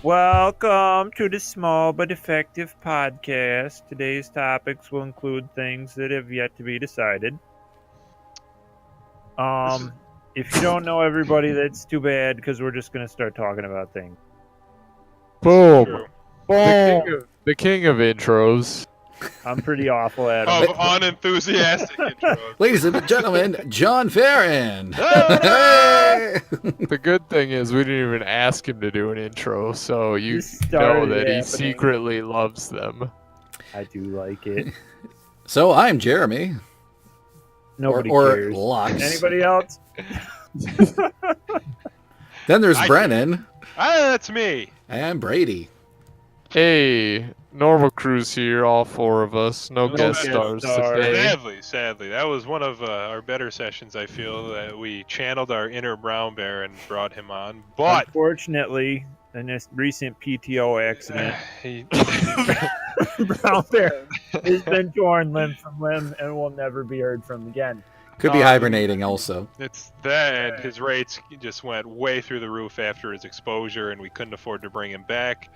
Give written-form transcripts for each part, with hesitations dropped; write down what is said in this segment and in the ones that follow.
Welcome to the Small But Effective Podcast. Today's topics will include things that have yet to be decided. If you don't know everybody, that's too bad because we're just going to start talking about things. Boom. True. Boom. The king of intros. I'm pretty awful at them. Of unenthusiastic intros. Ladies and gentlemen, John Farron. Hey! The good thing is we didn't even ask him to do an intro, so you Just know started that he happening. secretly loves them. I do like it. So I'm Jeremy. Nobody or cares. Lux. Anybody else? Then there's I- Brennan That's me. and Brady. Hey, normal crew's here, all four of us. No No guest guest stars stars. today. Sadly, that was one of our better sessions. I feel that we channeled our inner brown bear and brought him on. But Unfortunately, in this recent PTO accident, he, Brown Bear has been torn limb from limb and will never be heard from again. Could be Um, hibernating also. it's that and his rates just went way through the roof after his exposure, and we couldn't afford to bring him back.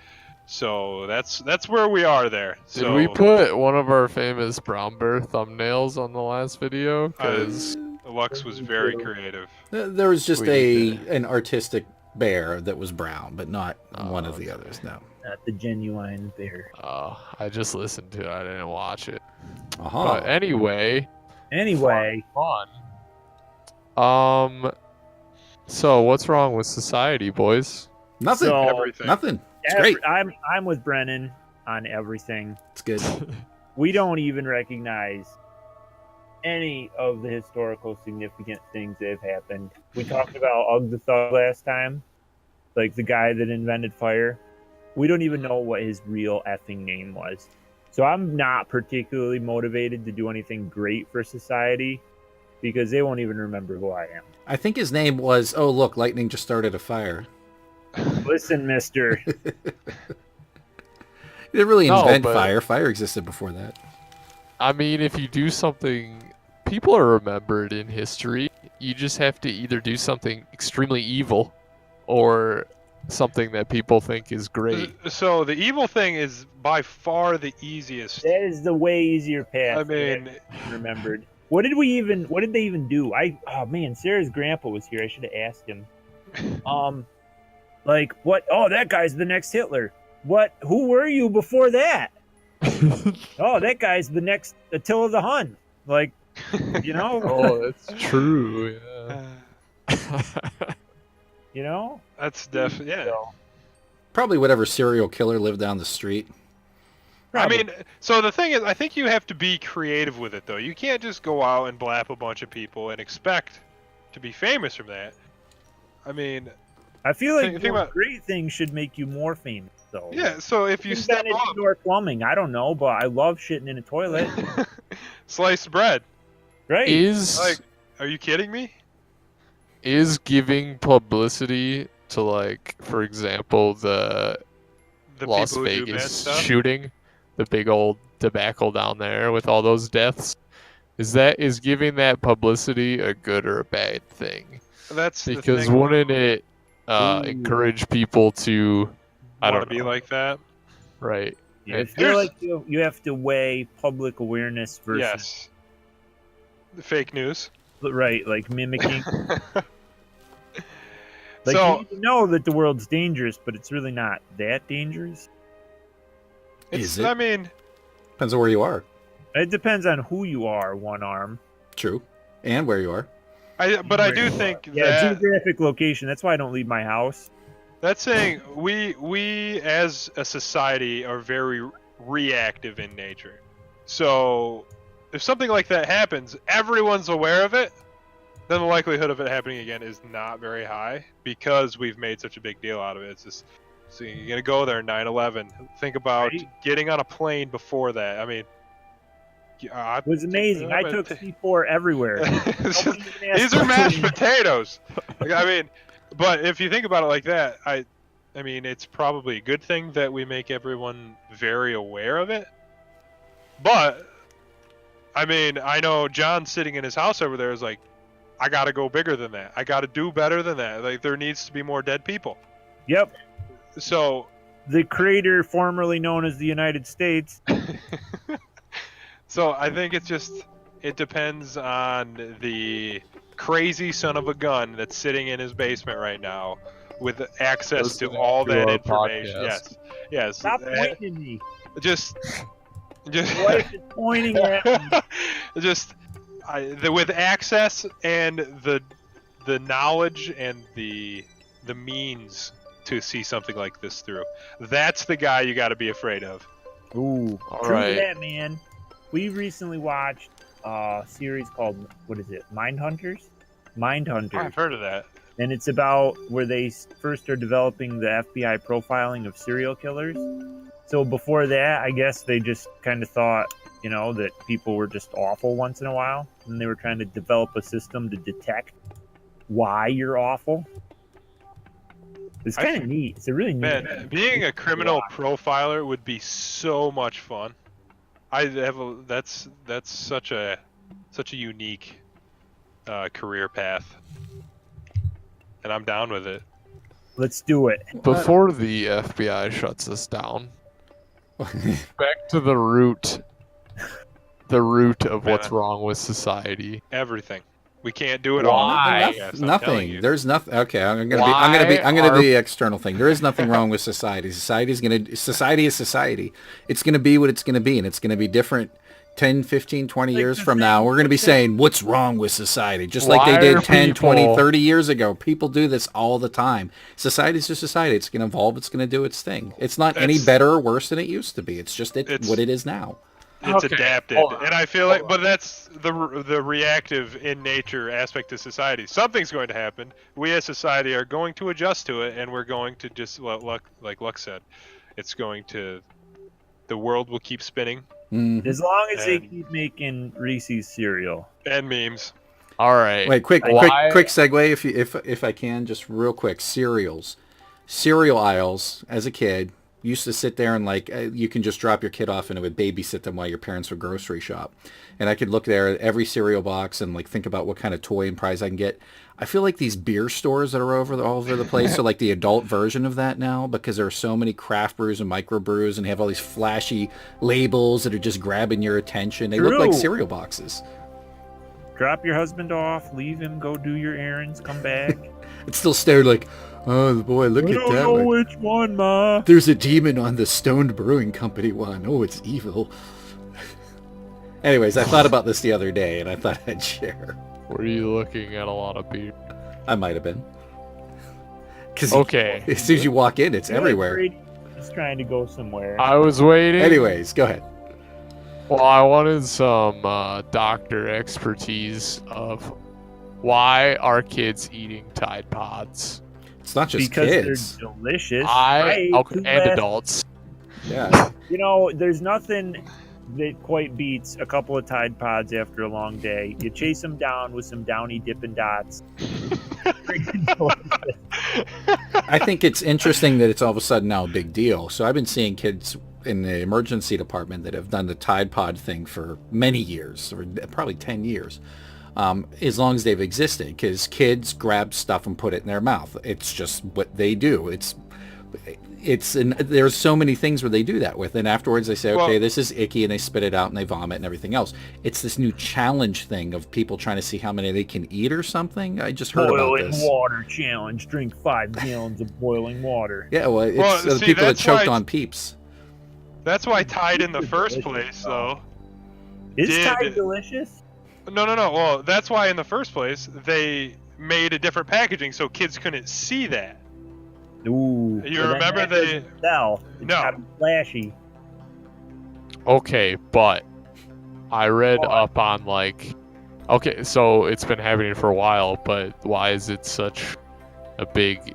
So that's where we are there. Did So we put one of our famous brown bear thumbnails on the last video? Because Lux was very creative. There was just we an artistic bear that was brown, but not Oh, one of the okay. others, no. Not the genuine bear. I just listened to it. I didn't watch it. Uh-huh. But anyway, Anyway, fun. So what's wrong with society, boys? Nothing. so Everything. Nothing. It's great. I'm with Brennan on everything. It's good. We don't even recognize any of the historical significant things that have happened. We talked about Ugg the Thug last time, like the guy that invented fire. We don't even know what his real effing name was. So I'm not particularly motivated to do anything great for society because they won't even remember who I am. I think his name was, oh, look, lightning just started a fire. Listen, mister. He didn't really No, invent but- fire. Fire existed before that. I mean, if you do something, people are remembered in history. You just have to either do something extremely evil or something that people think is great. So the evil thing is by far the easiest. That is the way easier path. I mean, to get remembered. What did they even do? Oh man, Sarah's grandpa was here. I should have asked him. Like what? Oh, that guy's the next Hitler. What? Who were you before that? Oh, that guy's the next Attila the Hun. Like, you know, Oh, that's true. Yeah. you know. that's definitely yeah. So, Probably whatever serial killer lived down the street. probably. I mean, so the thing is, I think you have to be creative with it, though. You can't just go out and blap a bunch of people and expect to be famous from that. I mean, I feel like think doing about- great things should make you more famous. So yeah. So if you step invented up, indoor plumbing. I don't know, but I love shitting in a toilet. sliced bread. Right? Is Like, are you kidding me? is giving publicity to, like, for example, the The Las people who do bad Vegas stuff. shooting, the big old debacle down there with all those deaths? Is giving that publicity a good or a bad thing? That's the Because thing. wouldn't it Ooh. encourage people to, I Want don't to be know, like that? right? Yeah, I It- feel like you have to weigh public awareness versus Yes. The fake news. right, like mimicking. Like So- you need to know that the world's dangerous, but it's really not that dangerous. Is it? I mean, Depends on where you are. It depends on who you are. One arm. True. And where you are. but I do think Yeah, that geographic location. That's why I don't leave my house. that's saying we as a society are very reactive in nature. So if something like that happens, everyone's aware of it, then the likelihood of it happening again is not very high because we've made such a big deal out of it. It's just, so you're gonna go there 9/11. Think about Right. getting on a plane before that. I mean, It was amazing. I took C4 everywhere. Nobody even asked These are mashed questions. potatoes. Like, I mean, But if you think about it like that, I mean, it's probably a good thing that we make everyone very aware of it. But I mean, I know John sitting in his house over there is like, I gotta go bigger than that. I gotta do better than that. Like, there needs to be more dead people. Yep. So The crater formerly known as the United States. So I think it depends on the crazy son of a gun that's sitting in his basement right now with access to Listening all to that our information. podcast. Yes. Stop pointing at me. Just Your wife is pointing at me. with access and the knowledge and the means to see something like this through. That's the guy you got to be afraid of. Ooh, All true right. that, man. We recently watched a series called, what is it, Mindhunters? Mindhunters. I've heard of that. And it's about where they first are developing the FBI profiling of serial killers. So before that, I guess they just kind of thought, that people were just awful once in a while. And they were trying to develop a system to detect why you're awful. It's kind of neat. It's a really neat. Man, being a criminal profiler would be so much fun. That's such a unique career path, and I'm down with it. Let's do it. Before the FBI shuts us down, back to the root of what's wrong with society. Everything. We can't do it Why? all. I- Yes, I'm telling Nothing. you. There's nothing. Okay, I'm gonna Why be the external thing. There is nothing wrong with society. Society is society. It's gonna be what it's gonna be, and it's gonna be different 10, 15, 20 Like years the from thing- now. We're gonna be saying what's wrong with society, just like they Why did are 10, 20, people- 30 years ago. People do this all the time. Society's just society. It's gonna evolve. It's gonna do its thing. It's not any It's- better or worse than it used to be. It's just It's- what it is now. It's Okay, adapted, hold on, and I feel like, but that's the reactive in nature aspect of society. Something's going to happen. We as society are going to adjust to it, and we're going to just like Luck said, it's going to. The world will keep spinning, Mhm. As long as they And- keep making Reese's cereal. and memes. All right. Wait, quick Why- segue, if I can, just real quick. Cereal aisles. As a kid, used to sit there and you can just drop your kid off and it would babysit them while your parents would grocery shop. And I could look there at every cereal box and think about what kind of toy and prize I can get. I feel like these beer stores that are all over the place are like the adult version of that now, because there are so many craft brews and microbrews and they have all these flashy labels that are just grabbing your attention. They look like True. cereal boxes. Drop your husband off, leave him, go do your errands, come back. It's still stared like, oh boy, look I at don't that know one. which one, Ma. There's a demon on the Stoned Brewing Company one. Oh, it's evil. Anyways, I thought about this the other day, and I thought I'd share. Were you looking at a lot of beer? I might have been. Because Okay. as soon as you walk in, it's everywhere. Brady is trying to go somewhere. I was waiting. Anyways, go ahead. Well, I wanted some doctor expertise of why are kids eating Tide Pods? It's not just because kids. they're delicious. Okay, Right? and adults. Yeah. There's nothing that quite beats a couple of Tide Pods after a long day. You chase them down with some Downy Dippin' Dots. Freaking delicious. I think it's interesting that it's all of a sudden now a big deal. So I've been seeing kids in the emergency department that have done the Tide Pod thing for many years, or probably 10 years, as long as they've existed, because kids grab stuff and put it in their mouth. It's just what they do. And there's so many things where they do that with, and afterwards they say, okay, Well- this is icky, and they spit it out and they vomit and everything else. It's this new challenge thing of people trying to see how many they can eat or something. I just heard about Boiling this. water challenge. Drink 5 gallons of boiling water. Yeah, well, it's Well, the see, people that that's choked why- on Peeps. That's why Tide in the first place, though. Is Did- Tide delicious? No. Well, that's why in the first place they made a different packaging so kids couldn't see that. Ooh. You but then remember that they- doesn't sell. It's No. gotta be flashy. Okay, but I read What? up on okay, so it's been happening for a while, but why is it such a big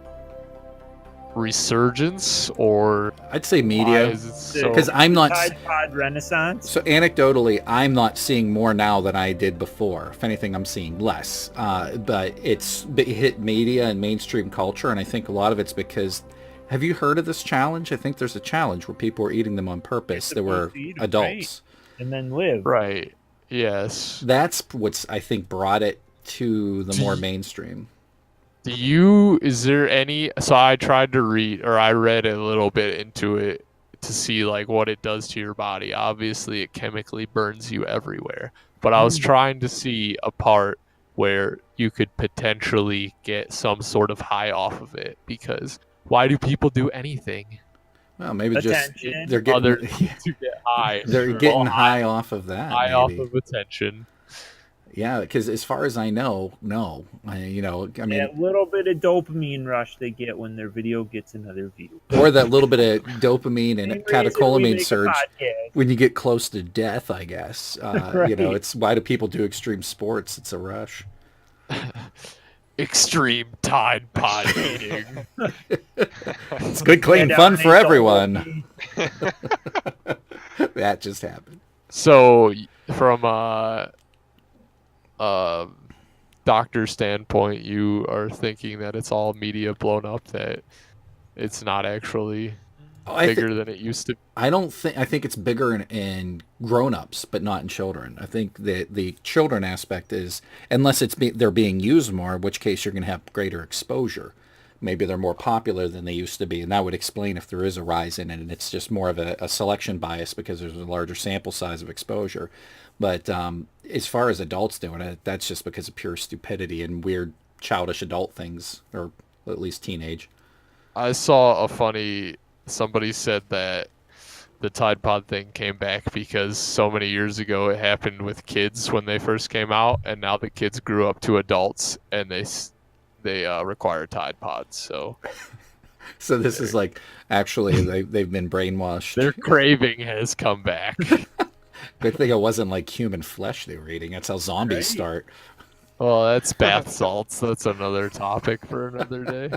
resurgence, or I'd say why media. is it so? Because I'm not. Tide Pod Renaissance. So anecdotally, I'm not seeing more now than I did before. If anything, I'm seeing less. But it hit media and mainstream culture, and I think a lot of it's because. Have you heard of this challenge? I think there's a challenge where people were eating them on purpose. There were supposed to eat 'em, adults. And then live. Right. Yes. That's what's I think brought it to the Do more you- mainstream. Is there any, so I tried to read, or I read a little bit into it to see like what it does to your body. Obviously it chemically burns you everywhere, but I was trying to see a part where you could potentially get some sort of high off of it, because why do people do anything Well, maybe just Attention. they're getting other to get high? they're Well, getting high off of that. high off maybe. of attention. Yeah, because as far as I know, no. I mean, That little bit of dopamine rush they get when their video gets another view. or that little bit of dopamine and Same reason we catecholamine make a surge podcast. when you get close to death, I guess. Right. It's why do people do extreme sports? It's a rush. Extreme Tide Pod eating. It's good, clean Yeah, fun down for in everyone. Dopamine. That just happened. So, from doctor standpoint, you are thinking that it's all media blown up, that it's not actually bigger than it used to be. I think it's bigger in grown-ups, but not in children. I think that the children aspect is, unless they're being used more, in which case you're going to have greater exposure. Maybe they're more popular than they used to be, and that would explain if there is a rise in it, and it's just more of a selection bias because there's a larger sample size of exposure. But as far as adults doing it, that's just because of pure stupidity and weird childish adult things, or at least teenage. I saw somebody said that the Tide Pod thing came back because so many years ago it happened with kids when they first came out, and now the kids grew up to adults and they require Tide Pods. So This is like, actually, they've been brainwashed. their craving has come back. Good thing it wasn't like human flesh they were eating. That's how zombies Right. start. Well, that's bath salts. That's another topic for another day.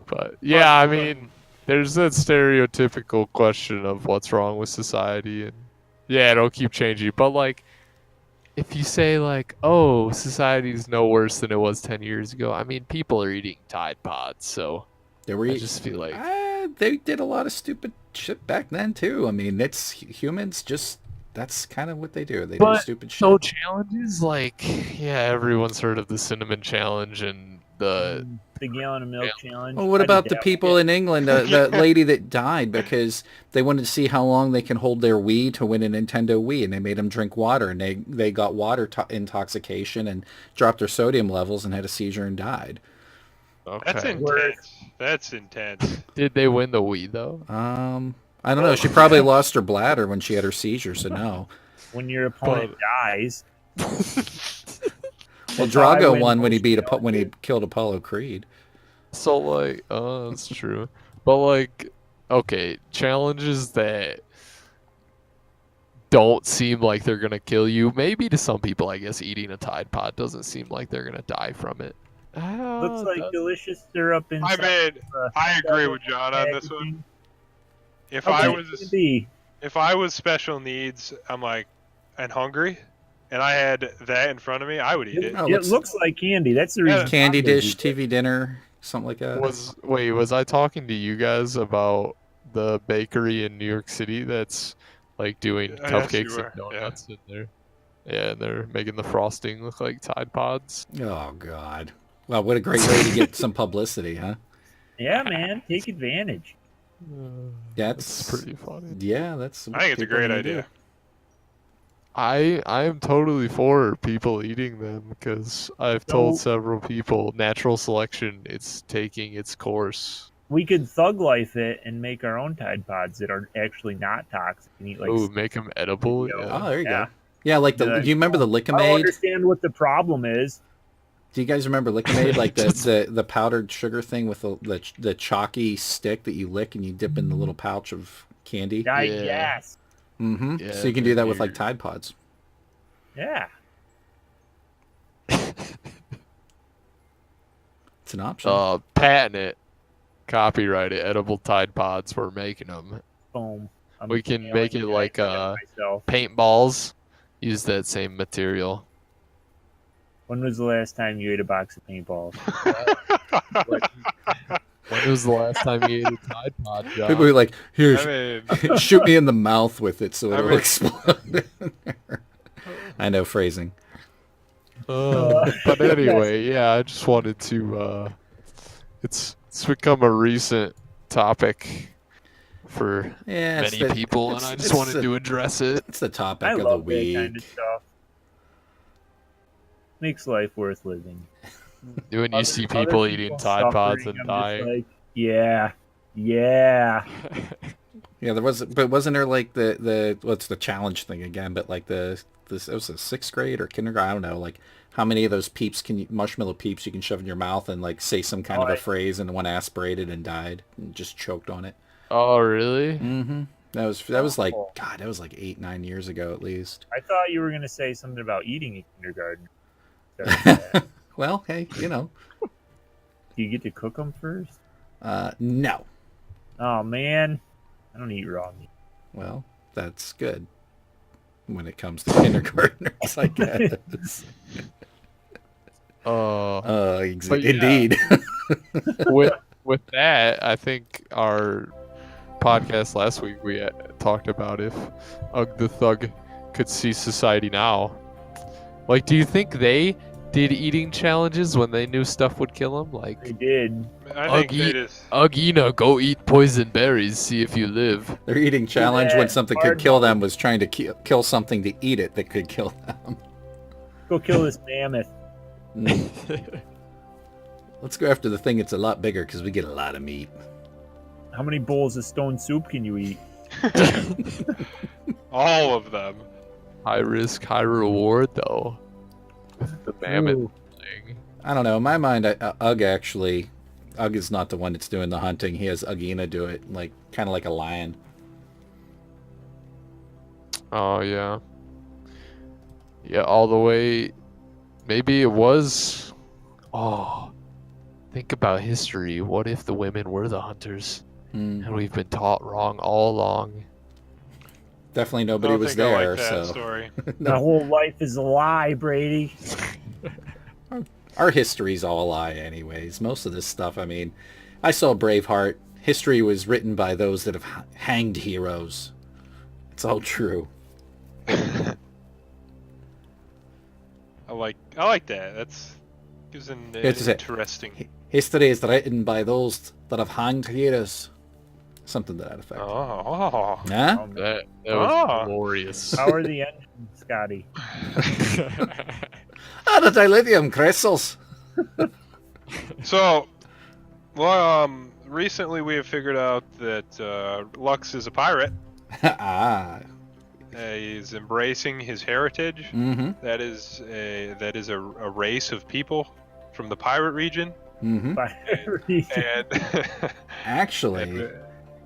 But yeah, I mean, there's that stereotypical question of what's wrong with society, and yeah, it'll keep changing. But like, if you say like, oh, society's no worse than it was 10 years ago, I mean, people are eating Tide Pods, so They were. I just feel like They did a lot of stupid shit back then too. I mean, it's humans. Just that's kind of what they do. They do But stupid shit. so challenges like, yeah, everyone's heard of the cinnamon challenge and the gallon of milk challenge. Well, what I did about the that people one. in England, the lady that died because they wanted to see how long they can hold their Wii to win a Nintendo Wii, and they made them drink water, and they got water intoxication and dropped their sodium levels and had a seizure and died. That's okay. intense. That's intense. Did they win the Wii though? I don't know. She probably lost her bladder when she had her seizure, so no. When your opponent dies. Well, That's how I Drago win won when he most when he challenges. killed Apollo Creed. So like, that's true. But like, okay, challenges that don't seem like they're gonna kill you. Maybe to some people, I guess eating a Tide Pod doesn't seem like they're gonna die from it. Looks like delicious syrup I inside. mean, the I agree with John on this one. packaging. If How I good was can it be? if I was special needs, I'm like, and hungry, and I had that in front of me, I would eat it. Oh, It let's- looks like candy. That's the Yeah. reason. Candy Taco dish, did it. TV dinner, something like that. Was I talking to you guys about the bakery in New York City that's like doing Yes, cupcakes you and were, yeah. donuts in there? Yeah, and they're making the frosting look like Tide Pods. Oh God. Well, what a great way to get some publicity, huh? Yeah, man. Take advantage. That's pretty funny. Yeah, that's. I think it's a people great need to idea. do. I am totally for people eating them because I've told So- several people natural selection it's taking its course. We could thug life it and make our own Tide Pods that are actually not toxic and eat like. Ooh, make them edible. Yeah. Yeah. Oh, there you Yeah. go. Yeah, like Yeah. do you remember the I don't Lickamade? understand what the problem is. Do you guys remember Lickamade? Like the powdered sugar thing with the chalky stick that you lick and you dip in the little pouch of candy. Yes. Mm-hmm. Yeah, So you can do that with like weird. Tide Pods. Yeah. It's an option. Patent it, copyright it. Edible Tide Pods. We're making them. Boom. I'm We can nailing make it I like did it myself. paintballs. Use that same material. When was the last time you ate a box of paintballs? What? When was the last time you ate a Tide Pod, John? People are like, here, I mean, shoot me in the mouth with it so I it'll mean- explode. I know phrasing. But anyway, yeah, I just wanted to. It's become a recent topic for Yeah, many people, and I just wanted to address it. It's the topic I of the love that week. kind of stuff. Makes life worth living. When you see Other people eating Tide Pods suffering, and I'm just dying. like, yeah. Yeah. Yeah, but wasn't there like the what's the challenge thing again? But like this it was a 6th grade or kindergarten. I don't know. Like how many of those marshmallow peeps you can shove in your mouth and like say some kind of a phrase, and one aspirated and died and just choked on it. Oh, really? Mm-hmm. That was like Oh. God. That was like 8-9 years ago at least. I thought you were going to say something about eating in kindergarten. Do Well, hey, you know, you get to cook them first? no. Oh, man. I don't eat raw meat. Well, that's good when it comes to kindergartners, I guess. But yeah. Indeed. with that, I think our podcast last week we talked about if Ugg the Thug could see society now. Like, do you think they did eating challenges when they knew stuff would kill them? Like, They did. I think they Uggy. just. Ugina, go eat poison berries, see if you live. Their eating challenge when that something hard could kill mode. them was trying to kill something to eat it that could kill them. Go kill this mammoth. Let's go after the thing that's a lot bigger because we get a lot of meat. How many bowls of stone soup can you eat? All of them. High risk, high reward, though. The mammoth Ooh. thing. I don't know. In my mind, Ugg is not the one that's doing the hunting. He has Uggina do it, like kind of like a lion. Oh, yeah. Yeah, all the way. Maybe it was. Oh. Think about history. What if the women were the hunters? Hmm. And we've been taught wrong all along. Definitely I nobody don't was think I there, like that so story. My whole life is a lie, Brady. our history's all a lie anyways. Most of this stuff, I mean, I saw Braveheart. History was written by those that have hanged heroes. It's all true. I like that. That's gives an It's a- interesting. History is written by those that have hanged heroes. Something to that effect. Oh. Huh? Um, That was Oh. glorious. how are the engines, Scotty? Ah, the dilithium crystals. So, recently we have figured out that Lux is a pirate. Ah. He's embracing his heritage. Mm-hmm. That is a race of people from the pirate region, Mm-hmm. and Actually,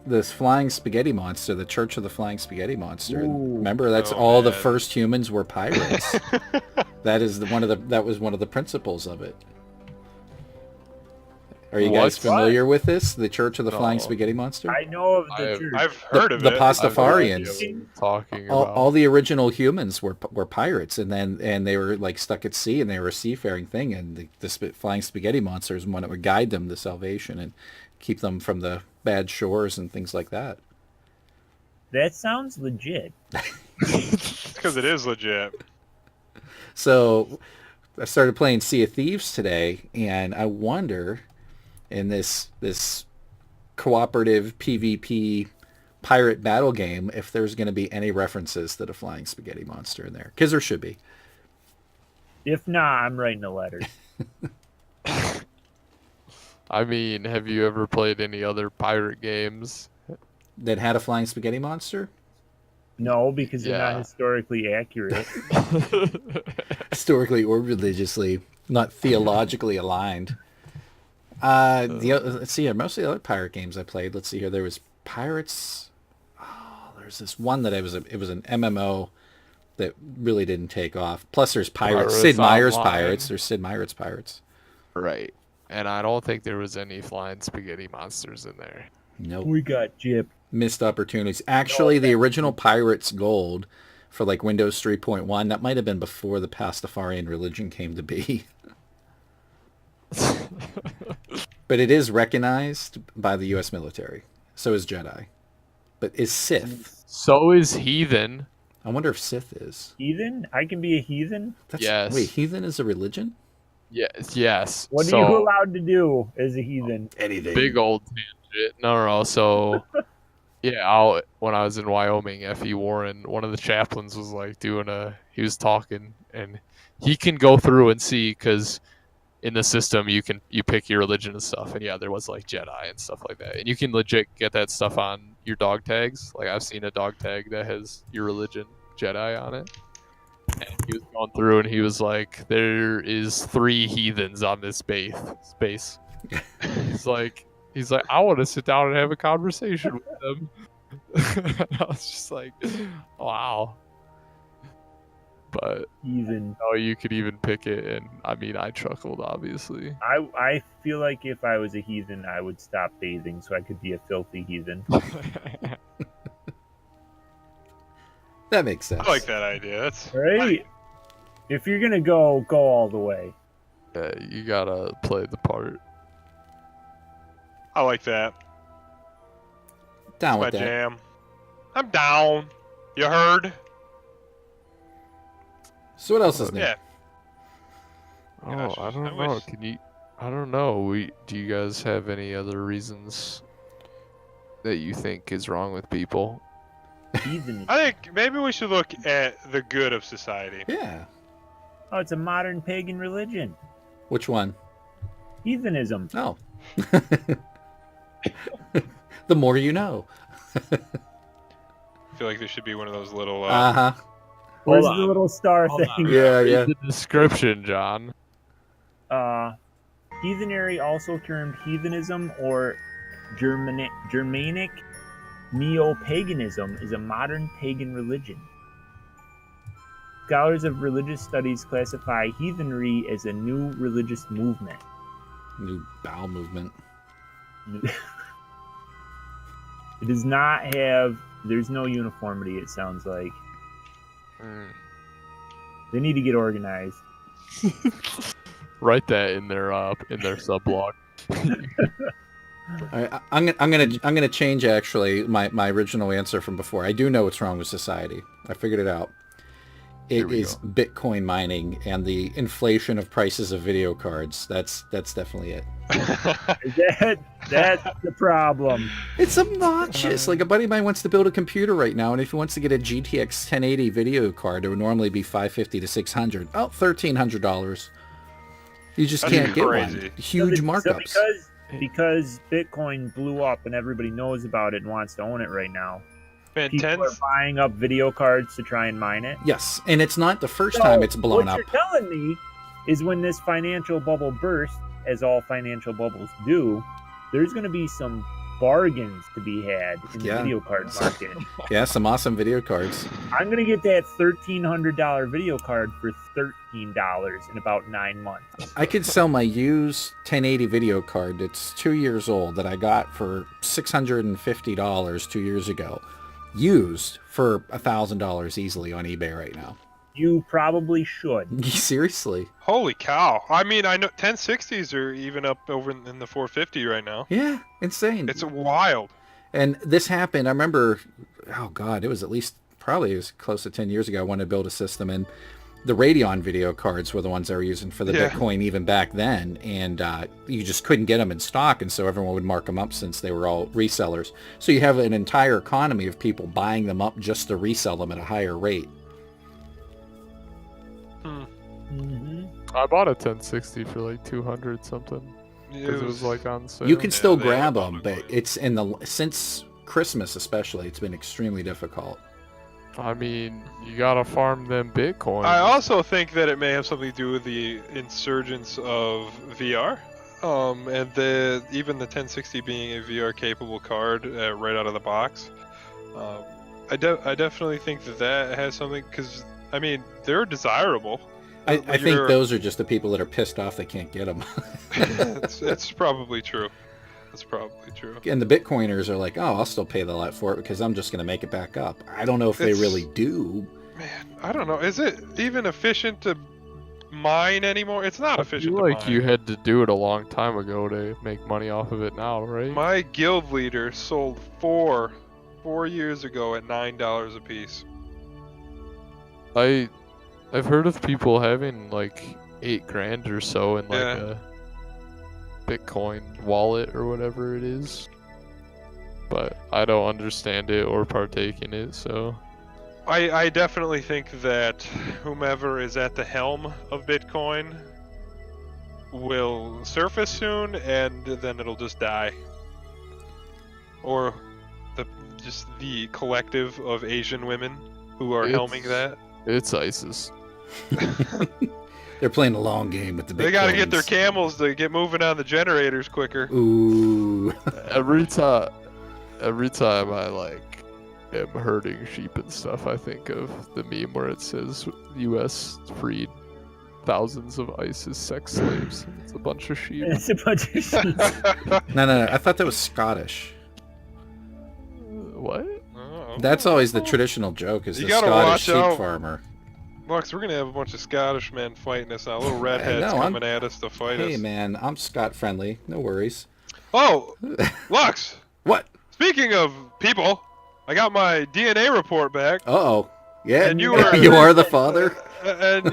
this flying spaghetti monster, the Church of the Flying Spaghetti Monster. Ooh. Remember, that's Oh, all the man. first humans were pirates. That was one of the principles of it. Are you guys What? familiar with this? The Church of the Flying No. Spaghetti Monster? I know of the I have- church. I've heard of the it. Pastafarians. Talking All, about. all the original humans were pirates, and they were like stuck at sea, and they were a seafaring thing, and the flying spaghetti monster is one that would guide them to salvation and keep them from the bad shores and things like that. That sounds legit. Because it is legit. So I started playing Sea of Thieves today, and I wonder in this cooperative PvP pirate battle game if there's going to be any references to the flying spaghetti monster in there, because there should be. If not, I'm writing a letter. I mean, have you ever played any other pirate games? That had a flying spaghetti monster? No, because they're not Yeah. historically accurate. Historically or religiously, not theologically aligned. Let's see here. Most of the other pirate games I played. Let's see here. There was Pirates. Oh, there's this one that it was an MMO that really didn't take off. Plus, there's Pirates. Pirates Sid Meier's Online. Pirates. There's Sid Meier's Pirates. Right. and I don't think there was any flying spaghetti monsters in there. Nope. We got gypped. Missed opportunities. Actually, the original Pirates Gold for like Windows 3.1, that might have been before the Pastafarian religion came to be. But it is recognized by the U.S. military. So is Jedi. But is Sith? So is heathen. I wonder if Sith is. Heathen? I can be a heathen? Yes. Wait, heathen is a religion? Yes. What so, are you allowed to do as a heathen? Anything. big old tangent. No. So, yeah, when I was in Wyoming, F.E. Warren, one of the chaplains was like he was talking, and he can go through and see, because in the system you pick your religion and stuff, and yeah, there was like Jedi and stuff like that, and you can legit get that stuff on your dog tags. Like I've seen a dog tag that has your religion Jedi on it. And he was going through and he was like, there is 3 heathens on this space. He's like, I want to sit down and have a conversation with them. I was just like, wow. But Heathen. you could even pick it, and I mean, I chuckled, obviously. I feel like if I was a heathen, I would stop bathing so I could be a filthy heathen. That makes sense. I like that idea. That's Right? If you're gonna go all the way. Yeah, you gotta play the part. I like that. Down My with that. jam. I'm down. You heard? So what else is new? Yeah. Oh, Gosh, I don't I know. wish- I don't know. Do you guys have any other reasons that you think is wrong with people? Heathen. I think maybe we should look at the good of society. Yeah. Oh, it's a modern pagan religion. Which one? Heathenism. Oh. The more you know. I feel like there should be one of those little. Uh-huh. Where's the Hold on. little star Hold thing? on. Yeah, Read yeah. the description, John. Heathenry, also termed heathenism or Germanic neo-paganism, is a modern pagan religion. Scholars of religious studies classify heathenry as a new religious movement. New bowel movement. It does not have. There's no uniformity. It sounds like they need to get organized. Write that in their sublog. All right, I'm gonna change actually my original answer from before. I do know what's wrong with society. I figured it out. Here It we is Bitcoin mining and the inflation of prices of video cards. That's definitely it. That's the problem. It's obnoxious. Like a buddy of mine wants to build a computer right now, and if he wants to get a GTX 1080 video card, it would normally be $550 to $600. Oh, $1,300. You just That's can't get crazy. one. Huge So markups. because Bitcoin blew up and everybody knows about it and wants to own it right now, Man, people are buying up video cards to try and mine it. Yes, and it's not the first So, time it's blown what up. you're telling me is when this financial bubble bursts, as all financial bubbles do, there's going to be some bargains to be had in the Yeah. video card market. Yeah, some awesome video cards. I'm going to get that $1,300 video card for $13 in about 9 months. I could sell my used 1080 video card that's 2 years old that I got for $650 2 years ago. Used for $1,000 easily on eBay right now. You probably should. Seriously. Holy cow! I mean, I know 1060s are even up over in the 450 right now. Yeah, insane. It's wild. And this happened, I remember, oh God, it was probably close to 10 years ago. I wanted to build a system, and the Radeon video cards were the ones they were using for the Yeah. Bitcoin even back then. And you just couldn't get them in stock, and so everyone would mark them up since they were all resellers. So you have an entire economy of people buying them up just to resell them at a higher rate. Mm-hmm. I bought a 1060 for like 200 something because it was like on sale. You can still they grab have them, all but the- it's since Christmas especially, it's been extremely difficult. I mean, you gotta farm them Bitcoin. I also think that it may have something to do with the insurgence of VR, and even the 1060 being a VR capable card right out of the box. I definitely think that has something, because I mean they're desirable. I when think you're- those are just the people that are pissed off they can't get them. It's probably true. That's probably true. And the Bitcoiners are like, oh, I'll still pay the lot for it because I'm just going to make it back up. I don't know if they It's- really do. Man, I don't know. Is it even efficient to mine anymore? It's not I efficient feel to like mine. you had to do it a long time ago to make money off of it now, right? My guild leader sold 4 years ago at $9 a piece. I've heard of people having like 8 grand or so in like Yeah. a Bitcoin wallet or whatever it is. But I don't understand it or partake in it, so I definitely think that whomever is at the helm of Bitcoin will surface soon, and then it'll just die. Or just the collective of Asian women who are helming that. it's ISIS. They're playing a long game with the Bitcoins. They gotta get their camels to get moving on the generators quicker. Ooh. Every time I like am herding sheep and stuff, I think of the meme where it says U.S. freed thousands of ISIS sex slaves. It's a bunch of sheep. It's a bunch of shit. No. I thought that was Scottish. What? Oh, That's always the traditional joke is You the gotta Scottish watch sheep out. farmer. Lux, we're gonna have a bunch of Scottish men fighting us now. Little I redheads know, I'm- coming at us to fight Hey, us. man, I'm Scot friendly. No worries. Oh, Lux! What? Speaking of people, I got my DNA report back. Uh-oh. Yeah, And you were- you are the father? And no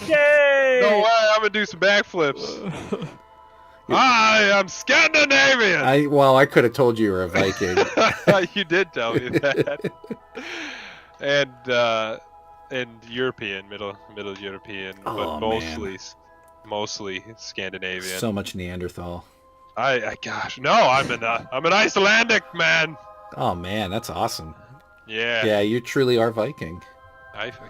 Yay! way, I'm gonna do some backflips. Hi, I'm Scandinavian! I could have told you were a Viking. You did tell me that. And European, middle European, Oh, but man. mostly Scandinavian. So much Neanderthal. Gosh, no, I'm an Icelandic man. Oh, man, that's awesome. Yeah. Yeah, you truly are Viking.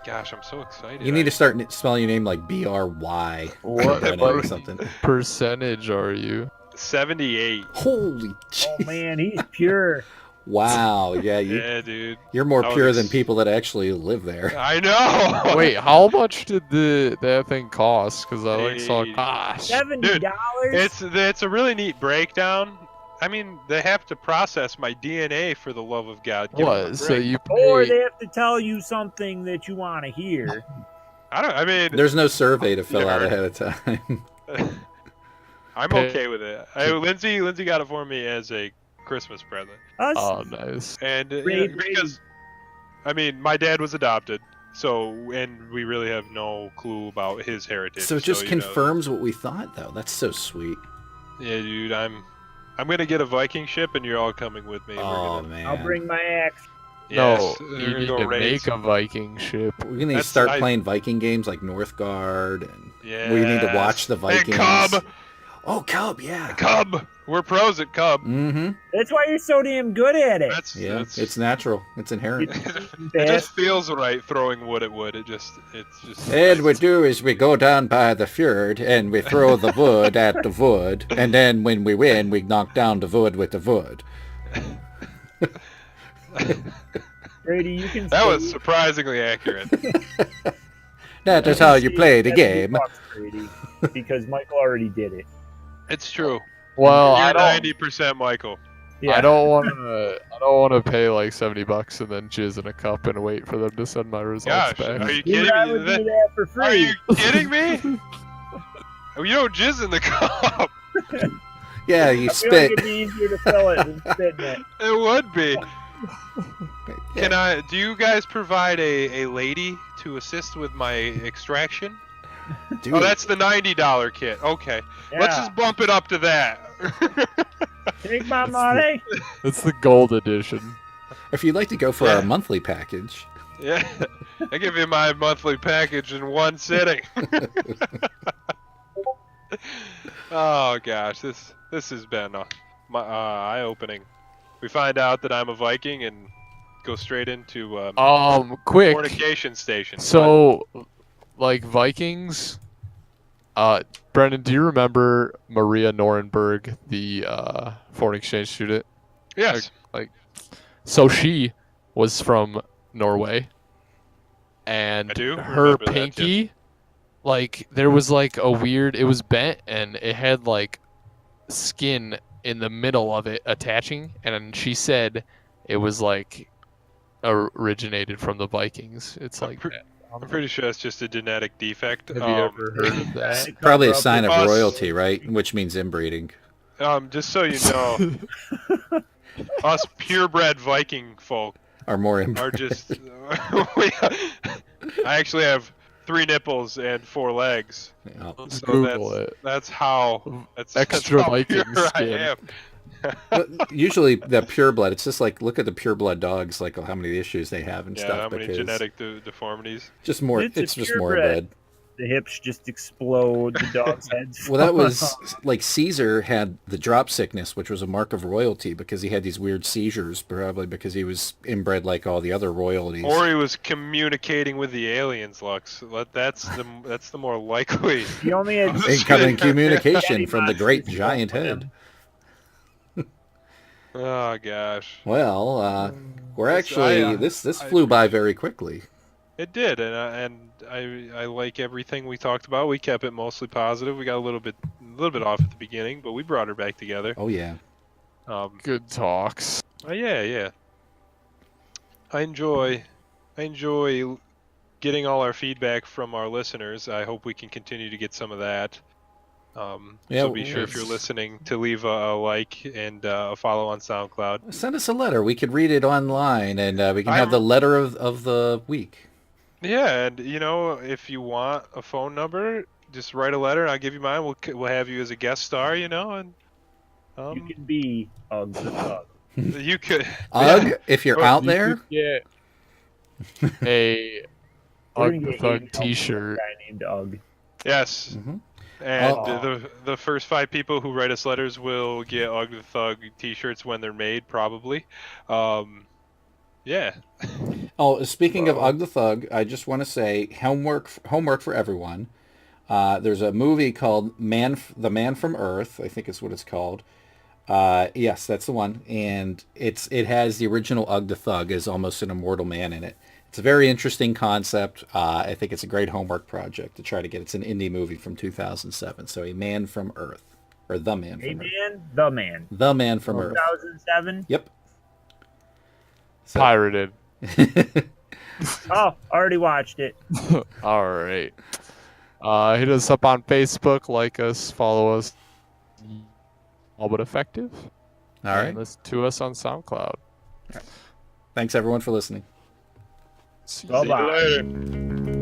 Gosh, I'm so excited. You need to start spelling your name like B-R-Y. What or something. percentage are you? 78. Holy Oh jeez. man, he's pure. Wow, yeah, Yeah, dude. you're more I was pure ex- than people that actually live there. I know. Wait, how much did that thing cost? Because I like saw. 80. Gosh. $70. It's a really neat breakdown. I mean, they have to process my DNA for the love of God. Give 'em a What? So break. you Or pay? they have to tell you something that you want to hear. I mean, There's no survey to fill out Yeah. ahead of time. I'm Pay- okay with it. Lindsay got it for me as a Christmas present, Us, Oh, nice. and Brady. because I mean, my dad was adopted, so and we really have no clue about his heritage. So it just you know, confirms what we thought, though. That's so sweet. yeah, dude, I'm gonna get a Viking ship, and you're all coming with me. Oh, We're gonna, man. I'll bring my axe. yes, No, we're you gonna need go to raise. make a Viking ship. We're going to That's- start I- playing Viking games like Northgard, and Yeah. we need to watch the Vikings. And Cub, Oh, Cub, yeah. Cub. We're pros at Cub. Mm-hmm. That's why you're so damn good at it. Yeah, it's natural. It's inherent. It just feels right throwing wood at wood. It's just. And we do is we go down by the fjord and we throw the wood at the wood, and then when we win, we knock down the wood with the wood. Brady, you can. That say- was surprisingly accurate. That is you how can you say play the 70 game. bucks, Brady, because Michael already did it. It's true. Well, I You're don't. 90% Michael. Yeah. I don't want to. I don't want to pay like $70 and then jizz in a cup and wait for them to send my results Gosh, back. are you Dude, kidding I me? would do that for free. Are you kidding me? You don't jizz in the cup. Yeah, you I feel like spit. it'd be easier to fill it than spit in it. It would be. Do you guys provide a lady to assist with my extraction? Dude, Oh, that's the $90 kit. Okay. Let's Yeah. just bump it up to that. Take my money. It's the gold edition. if you'd like to go for Yeah. our monthly package, Yeah. I give you my monthly package in one sitting. Oh gosh, this has been eye-opening. We find out that I'm a Viking and go straight into Quick. fornication station. So, like Vikings. Brendan, do you remember Maria Norenberg, the foreign exchange student? Yes. So she was from Norway, and I do her remember that, pinky like there was like a weird. It was bent and it had like skin in the middle of it attaching, and she said it was like originated from the Vikings. It's like that. I'm pretty sure that's just a genetic defect. Have you ever heard of that? Probably a sign of us. royalty, right? Which means inbreeding. Just so you know, us purebred Viking folk Are more are just. I actually have 3 nipples and 4 legs. Let's So Google it. That's how. That's Extra that's how Viking pure skin. I am. But usually the pure blood, it's just like, look at the pure blood dogs, like how many issues they have and Yeah, stuff. how many because genetic deformities? just more, It's a it's just purebred. morbid. The hips just explode. The dog's heads. Well, that fall was off. like Caesar had the drop sickness, which was a mark of royalty because he had these weird seizures, probably because he was inbred like all the other royalties. Or he was communicating with the aliens, Lux. That's the more likely. He only had Incoming communication Daddy from the monsters great going giant with head. him. Oh gosh, Well, we're This- actually I, this I- flew by very quickly. it did, and I like everything we talked about. We kept it mostly positive. We got a little bit off at the beginning, but we brought her back together. Oh yeah. Good talks. Yeah. I enjoy getting all our feedback from our listeners. I hope we can continue to get some of that. Yeah, So be sure if you're it's- listening to leave a like and a follow on SoundCloud. Send us a letter. We could read it online, and we can have I'm- the letter of the week. Yeah, and if you want a phone number, just write a letter and I'll give you mine. We'll have you as a guest star, and You can be Ugg the Thug. you could. Ugh, if you're Or out You there, could get a We're gonna Ugg the get Thug hated from a T-shirt. guy named Ugg. Yes, Mhm. and Oh. the first 5 people who write us letters will get Ugg the Thug T-shirts when they're made, probably. Yeah. Oh, speaking of Ugg the Thug, I just want to say homework for everyone. There's a movie called The Man from Earth, I think is what it's called. Yes, that's the one, and it has the original Ugg the Thug as almost an immortal man in it. It's a very interesting concept. I think it's a great homework project to try to get. It's an indie movie from 2007. So A Man from Earth, or The Man Hey from Earth. man, the man. The Man from Earth. 2007. Yep. So, Pirated. Oh, already watched it. All right. Hit us up on Facebook, like us, follow us. All but effective. all right. And listen to us on SoundCloud. Thanks everyone for listening. See Bye you bye. Later.